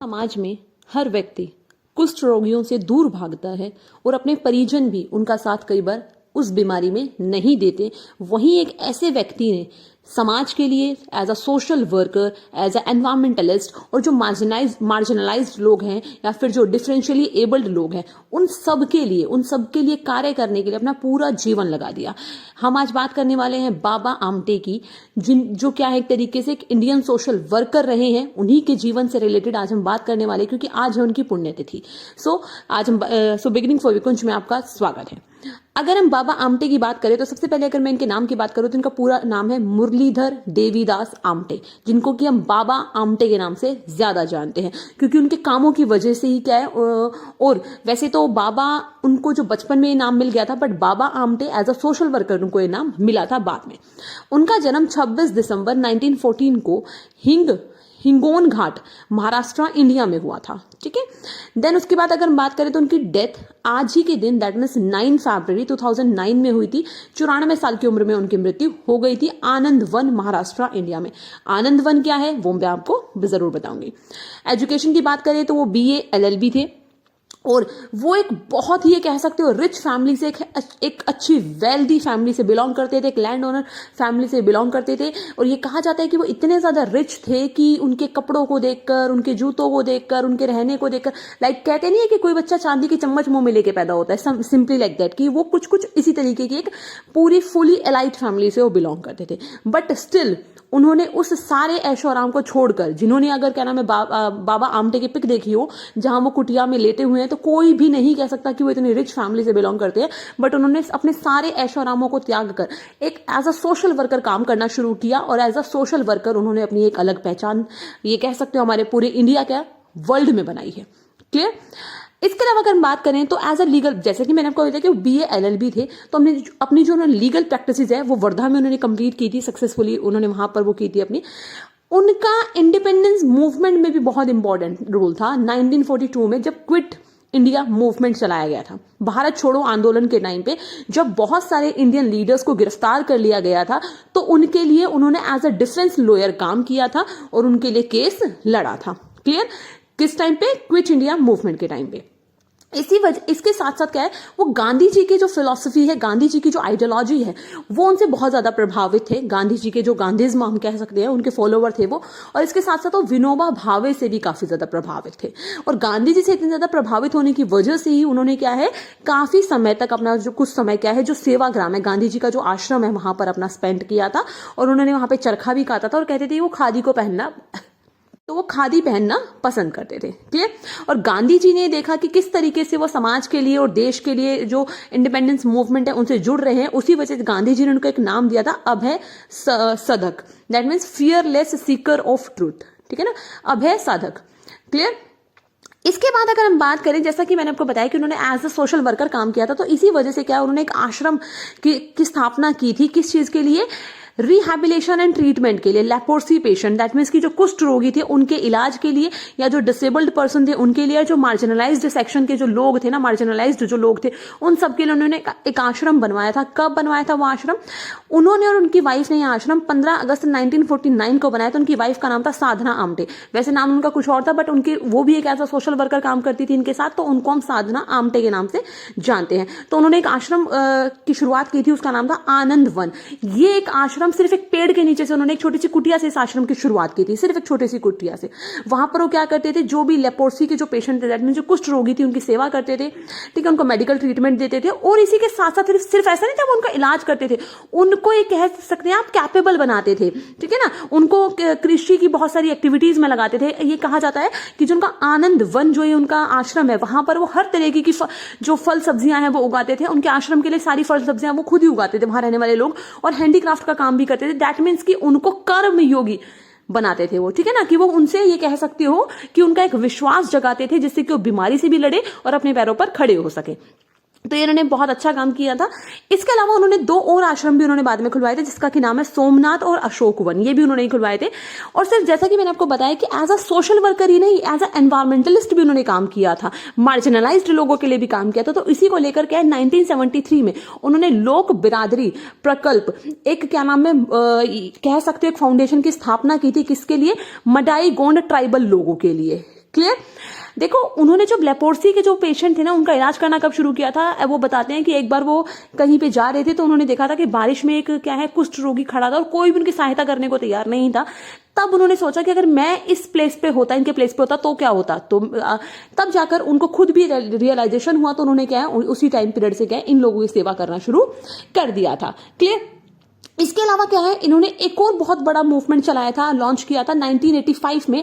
समाज में हर व्यक्ति कुष्ठ रोगियों से दूर भागता है और अपने परिजन भी उनका साथ कई बार उस बीमारी में नहीं देते। वहीं एक ऐसे व्यक्ति ने समाज के लिए as a social worker, as a environmentalist और जो मार्जिनलाइज्ड लोग हैं या फिर जो डिफरेंशियली एबल्ड लोग हैं उन सब के लिए कार्य करने के लिए अपना पूरा जीवन लगा दिया। हम आज बात करने वाले हैं बाबा आमटे की, जो क्या है एक तरीके से एक इंडियन सोशल वर्कर रहे हैं। उन्हीं के जीवन से रिलेटेड आज हम बात करने वाले, क्योंकि आज है उनकी पुण्यतिथि। सो बिगिनिंग फॉर विकुंज में आपका स्वागत है। अगर हम बाबा आमटे की बात करें तो सबसे पहले अगर मैं इनके नाम की बात करूं तो इनका पूरा नाम है मुरलीधर देवीदास आमटे, जिनको कि हम बाबा आमटे के नाम से ज्यादा जानते हैं क्योंकि उनके कामों की वजह से ही क्या है। और वैसे तो बाबा उनको जो बचपन में ये नाम मिल गया था, but Baba Amte as a social worker उनको ये नाम मिला था बाद में। उनका जन्म 26 दिसंबर 1914 को हिंगोन घाट, महाराष्ट्र, इंडिया में हुआ था। ठीक है। देन उसके बाद अगर हम बात करें तो उनकी डेथ आज ही के दिन दैट मीन्स 9 फरवरी 2009 में हुई थी। 94 साल की उम्र में उनकी मृत्यु हो गई थी, आनंद वन, महाराष्ट्र, इंडिया में। आनंद वन क्या है वो मैं आपको जरूर बताऊंगी। एजुकेशन की बात करें तो वो BA LLB थे और वो एक बहुत ही कह सकते हो रिच फैमिली से, एक अच्छी वेल्दी फैमिली से बिलोंग करते थे, एक लैंड ओनर फैमिली से बिलोंग करते थे। और ये कहा जाता है कि वो इतने ज्यादा रिच थे कि उनके कपड़ों को देखकर, उनके जूतों को देखकर, उनके रहने को देखकर, लाइक कहते नहीं है कि कोई बच्चा चांदी की चम्मच मुंह में लेके पैदा होता है, सिंपली लाइक दैट, कि वो कुछ इसी तरीके की एक पूरी फुली एलाइट फैमिली से वो बिलोंग करते थे। बट स्टिल उन्होंने उस सारे ऐशो आराम को छोड़कर, जिन्होंने अगर क्या नाम है बाबा आमटे की पिक देखी हो जहां वो कुटिया में लेटे हुए हैं, तो कोई भी नहीं कह सकता कि वो इतनी रिच फैमिली से बिलोंग करते हैं। बट उन्होंने अपने सारे ऐशो आरामों को त्याग कर एक एज अ सोशल वर्कर काम करना शुरू किया और एज अ सोशल वर्कर उन्होंने अपनी एक अलग पहचान, ये कह सकते हो हमारे पूरे इंडिया क्या वर्ल्ड में बनाई है। क्लियर। इसके अलावा अगर हम बात करें तो एज अ लीगल, जैसे कि मैंने आपको बताया कि वो BA LLB थे, तो हमने अपनी जो लीगल प्रैक्टिसेस है वो वर्धा में उन्होंने कंप्लीट की थी सक्सेसफुली, उन्होंने वहां पर वो की थी अपनी। उनका इंडिपेंडेंस मूवमेंट में भी बहुत इंपॉर्टेंट रोल था। 1942 में जब क्विट इंडिया मूवमेंट चलाया गया था, भारत छोड़ो आंदोलन के टाइम पे, जब बहुत सारे इंडियन लीडर्स को गिरफ्तार कर लिया गया था, तो उनके लिए उन्होंने एज अ डिफेंस लॉयर काम किया था और उनके लिए केस लड़ा था। क्लियर। किस टाइम पे? क्विट इंडिया मूवमेंट के टाइम पे। इसके साथ साथ क्या है, वो गांधी जी की जो फिलॉसफी है, गांधी जी की जो आइडियोलॉजी है, वो उनसे बहुत ज्यादा प्रभावित थे। गांधी जी के जो गांधीज्म हम कह सकते हैं, उनके फॉलोवर थे वो। और इसके साथ साथ वो विनोबा भावे से भी काफी ज्यादा प्रभावित थे। और गांधी जी से इतने ज्यादा प्रभावित होने की वजह से ही उन्होंने क्या है, काफी समय तक अपना जो कुछ समय क्या है, जो सेवाग्राम है, गांधी जी का जो आश्रम है, वहां पर अपना स्पेंड किया था। और उन्होंने वहां पे चरखा भी काटा था और कहते थे वो खादी पहनना पसंद करते थे। क्लियर। और गांधी जी ने देखा कि किस तरीके से वो समाज के लिए और देश के लिए जो इंडिपेंडेंस मूवमेंट है उनसे जुड़ रहे हैं, उसी वजह से गांधी जी ने उनको एक नाम दिया था, अभय साधक, that means fearless Sikar of truth. ठीक है ना, अभय साधक। क्लियर। इसके बाद अगर हम बात करें, जैसा कि मैंने आपको बताया कि उन्होंने एज अ सोशल वर्कर काम किया था, तो इसी वजह से क्या उन्होंने एक आश्रम की स्थापना की थी। किस चीज के लिए? रिहैबिलिटेशन एंड ट्रीटमेंट के लिए। लेप्रोसी पेशेंट, दैट मीन्स की जो कुष्ठ रोगी थे उनके इलाज के लिए, या जो डिसेबल्ड पर्सन थे उनके लिए, जो मार्जिनलाइज्ड सेक्शन के जो लोग थे ना, मार्जिनलाइज्ड जो लोग थे, उन सबके लिए उन्होंने एक आश्रम बनवाया था। कब बनवाया था वो आश्रम? उन्होंने और उनकी वाइफ ने यह आश्रम 15 अगस्त 1949 को बनाया था। उनकी वाइफ का नाम था साधना आमटे। वैसे नाम उनका कुछ और था, बट उनकी वो भी एक ऐसा सोशल वर्कर काम करती थी इनके साथ, तो उनको हम साधना आमटे के नाम से जानते हैं। तो उन्होंने एक आश्रम की शुरुआत की थी, उसका नाम था आनंद वन। ये एक आश्रम सिर्फ एक पेड़ के नीचे से, उन्होंने एक छोटी सी कुटिया से इस आश्रम की शुरुआत की थी, सिर्फ एक छोटी सी कुटिया से। वहां पर वो क्या करते थे, जो भी लेप्रोसी के जो पेशेंट थे, दैट मींस जो कुष्ठ रोगी थी, उनकी सेवा करते थे। ठीक है, उनको मेडिकल ट्रीटमेंट देते थे। और इसी के साथ साथ सिर्फ ऐसा नहीं था वो उनका इलाज करते थे, उनको ये कह सकते हैं आप कैपेबल बनाते थे। ठीक है ना, उनको कृषि की बहुत सारी एक्टिविटीज में लगाते थे। ये कहा जाता है कि जो उनका आनंद वन जो ये उनका आश्रम है, वहां पर वो हर तरीके की जो फल सब्जियां हैं वो उगाते थे। उनके आश्रम के लिए सारी फल सब्जियां वो खुद ही उगाते थे, वहां रहने वाले लोग। और हैंडीक्राफ्ट का काम भी करते थे। दैट मीन्स कि उनको कर्म योगी बनाते थे वो। ठीक है ना, कि वो उनसे ये कह सकते हो कि उनका एक विश्वास जगाते थे, जिससे कि वो बीमारी से भी लड़े और अपने पैरों पर खड़े हो सके। तो इन्होंने बहुत अच्छा काम किया था। इसके अलावा उन्होंने 2 और आश्रम भी उन्होंने बाद में खुलवाए थे, जिसका कि नाम है सोमनाथ और अशोक वन। ये भी उन्होंने खुलवाए थे। और सिर्फ जैसा कि मैंने आपको बताया कि एज अ सोशल वर्कर ही नहीं, एज अ एनवायरमेंटलिस्ट भी उन्होंने काम किया था, मार्जिनलाइज्ड लोगों के लिए भी काम किया था। तो इसी को लेकर क्या 1973 में उन्होंने लोक बिरादरी प्रकल्प, एक क्या नाम है कह सकते हो एक फाउंडेशन की स्थापना की थी। किसके लिए? मडाई गोंड ट्राइबल लोगों के लिए। क्लियर? देखो, उन्होंने जो लेप्रोसी के जो पेशेंट थे ना, उनका इलाज करना कब शुरू किया था, वो बताते हैं कि एक बार वो कहीं पे जा रहे थे तो उन्होंने देखा था कि बारिश में एक क्या है कुष्ठ रोगी खड़ा था और कोई भी उनकी सहायता करने को तैयार नहीं था। तब उन्होंने सोचा कि अगर मैं इस प्लेस पे होता, इनके प्लेस पे होता तो क्या होता। तो तब जाकर उनको खुद भी रियलाइजेशन हुआ, तो उन्होंने क्या है उसी टाइम पीरियड से क्या है इन लोगों की सेवा करना शुरू कर दिया था। क्लियर? इसके अलावा क्या है, इन्होंने एक और बहुत बड़ा मूवमेंट चलाया था, लॉन्च किया था 1985 में,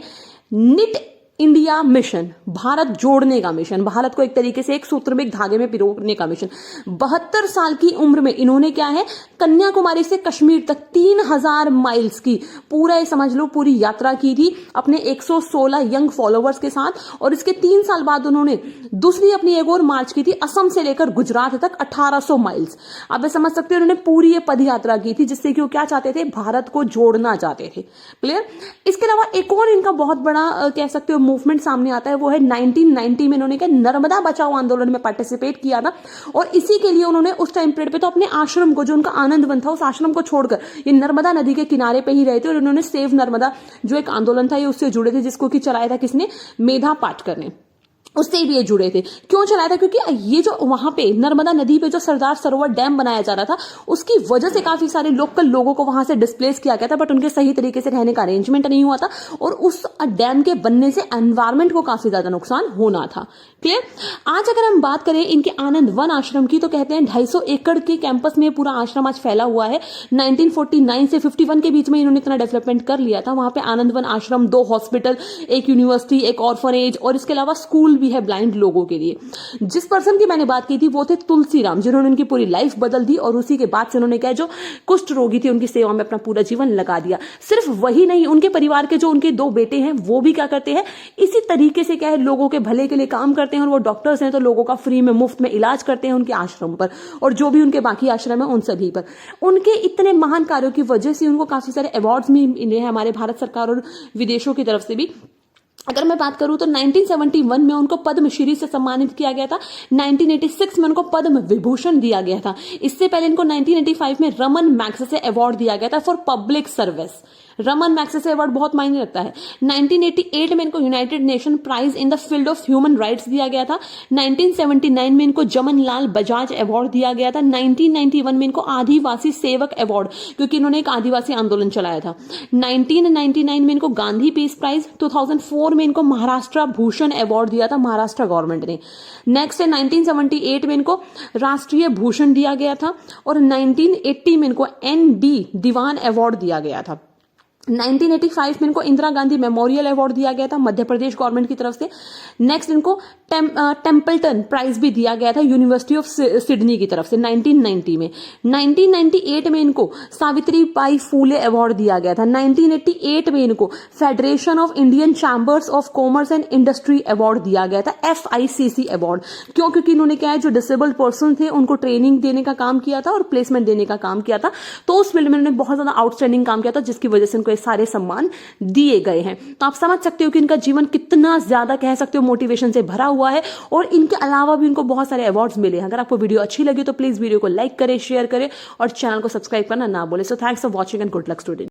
निट इंडिया मिशन, भारत जोड़ने का मिशन, भारत को एक तरीके से एक सूत्र में, एक धागे में पिरोने का मिशन। 72 साल की उम्र में इन्होंने क्या है कन्याकुमारी से कश्मीर तक 3000 माइल्स की पूरा ये समझ लो पूरी यात्रा की थी अपने 116 यंग फॉलोवर्स के साथ। और इसके 3 साल बाद उन्होंने दूसरी अपनी एक और मार्च की थी असम से लेकर गुजरात तक 1800 माइल्स। आप ये समझ सकते हो उन्होंने पूरी ये पद यात्रा की थी, जिससे कि वो क्या चाहते थे, भारत को जोड़ना चाहते थे। क्लियर? इसके अलावा एक और इनका बहुत बड़ा कह सकते हो मूवमेंट सामने आता है, वो है 1990 में इन्होंने क्या नर्मदा बचाओ आंदोलन में पार्टिसिपेट किया था। और इसी के लिए उन्होंने उस टाइम पीरियड पे तो अपने आश्रम को, जो उनका आनंद वन था, उस आश्रम को छोड़कर ये नर्मदा नदी के किनारे पे ही रहे थे। और इन्होंने सेव नर्मदा जो एक आंदोलन था ये उससे जुड़े थे, जिसको कि चलाया था किसने, मेधा पाटकर ने, उससे भी ये जुड़े थे। क्यों चलाया था? क्योंकि ये जो वहां पे नर्मदा नदी पे जो सरदार सरोवर डैम बनाया जा रहा था, उसकी वजह से काफी सारे लोकल लोगों को वहां से डिस्प्लेस किया गया था, बट उनके सही तरीके से रहने का अरेंजमेंट नहीं हुआ था और उस डैम के बनने से एनवायरमेंट को काफी ज्यादा नुकसान होना था। क्लियर? आज अगर हम बात करें इनके आनंद वन आश्रम की, तो कहते हैं 250 एकड़ के कैंपस में पूरा आश्रम आज फैला हुआ है। 1949 से 51 के बीच में इन्होंने इतना डेवलपमेंट कर लिया था। वहां पे आनंद वन आश्रम, 2 हॉस्पिटल, एक यूनिवर्सिटी, एक ऑर्फनेज और इसके अलावा स्कूल भी है ब्लाइंड लोगों के लिए। जिस पर्सन की मैंने बात की थी वो थे तुलसीराम, जिन्होंने उनकी पूरी लाइफ बदल दी और उसी के बाद से उन्होंने क्या, जो कुष्ठ रोगी थी उनकी सेवा में अपना पूरा जीवन लगा दिया। सिर्फ वही नहीं, उनके परिवार के जो उनके 2 बेटे हैं वो भी क्या करते हैं, इसी तरीके से क्या है लोगों के भले के लिए काम करते हैं। और वो डॉक्टर्स हैं तो लोगों का फ्री में मुफ्त में इलाज करते हैं उनके आश्रम पर, और जो भी उनके बाकी आश्रम है उन सभी पर। उनके इतने महान कार्यों की वजह से उनको काफी सारे अवार्ड्स भी मिले हैं हमारे भारत सरकार और विदेशों की तरफ से भी। अगर मैं बात करूं तो 1971 में उनको पद्मश्री से सम्मानित किया गया था। 1986 में उनको पद्म विभूषण दिया गया था। इससे पहले इनको 1985 में रमन मैग्सेसे अवार्ड दिया गया था for public service. Raman Magsaysay award बहुत मायने रखता है। 1988 में इनको united nation prize in the field of human rights दिया गया था। 1979 में इनको जमन लाल बजाज अवार्ड दिया गया था। 1991 में इनको आदिवासी सेवक अवार्ड, क्योंकि इन्होंने एक आदिवासी आंदोलन चलाया था। 1999 में इनको गांधी पीस प्राइज, 2004 में इनको महाराष्ट्र भूषण अवार्ड दिया था महाराष्ट्र गवर्नमेंट ने। नेक्स्ट है 1978 में इनको राष्ट्रीय भूषण दिया गया था और 1980 में इनको ND दीवान अवार्ड दिया गया था। 1985 में इनको इंदिरा गांधी मेमोरियल अवार्ड दिया गया था मध्य प्रदेश गवर्नमेंट की तरफ से। नेक्स्ट इनको टेम्पल्टन प्राइज भी दिया गया था यूनिवर्सिटी ऑफ सिडनी की तरफ से 1990 में। 1998 में इनको सावित्रीबाई फूले अवार्ड दिया गया था। 1988 में इनको federation of Indian chambers of commerce and industry award दिया गया था, FICC अवार्ड। क्यों? क्योंकि इन्होंने क्या है, जो डिसेबल्ड पर्सन थे उनको ट्रेनिंग देने का काम किया था और प्लेसमेंट देने का काम किया था, तो उस फील्ड में उन्होंने बहुत ज्यादा आउटस्टैंडिंग काम किया था, जिसकी वजह से उनको सारे सम्मान दिए गए हैं। तो आप समझ सकते हो कि इनका जीवन कितना ज्यादा कह सकते हो मोटिवेशन से भरा हुआ है और इनके अलावा भी इनको बहुत सारे अवार्ड्स मिले हैं। अगर आपको वीडियो अच्छी लगी तो प्लीज वीडियो को लाइक करें, शेयर करें और चैनल को सब्सक्राइब करना ना भूलें। So thanks for watching and good luck student.